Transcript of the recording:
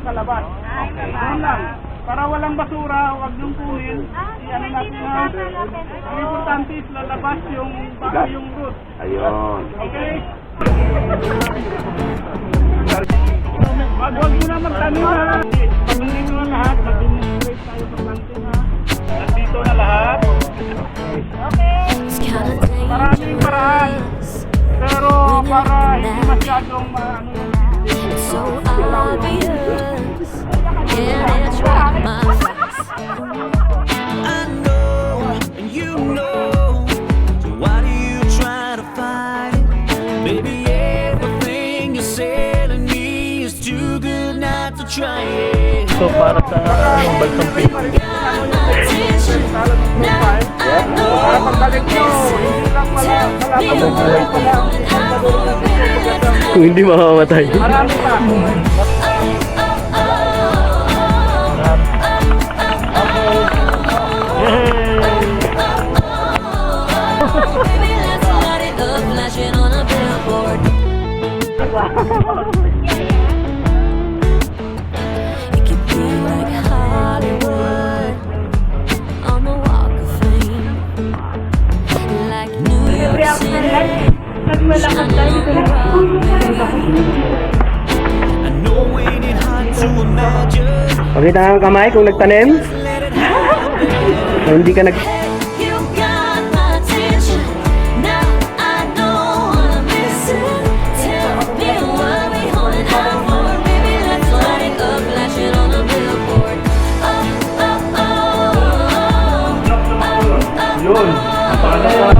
kalabas. Okay. Yun lang. Para walang basura, huwag niyong kunin. Ano natin ha. Ang importante is lalabas yung root. Ayun. Okay? Wag mo na magtanim ha. Pag nandito na lahat, mag-demonstrate tayo sa planting ha. Nandito na lahat. Maraming paraan. Pero para hindi masyadong It's so obvious, yeah, it's right my face. I know, and you know, so why do you try to fight it? Baby, everything you're selling me is too good not to try it. So para sa balsam pig. Kung hindi mamamatay. marami pa. Baby, let's light it up, flashing on a billboard. It could be like Hollywood on the Walk of Fame, like New York City. I know it ain't hard to imagine. Pakita nga ang kamay kung nagtanim. Kung hindi ka nag... You got my attention. Now I know what I'm missing. Tell me what we holding out for. Baby, let's light it up, flashing on a billboard. Oh, oh, oh, oh, oh, oh, oh. Yun. Paano pa?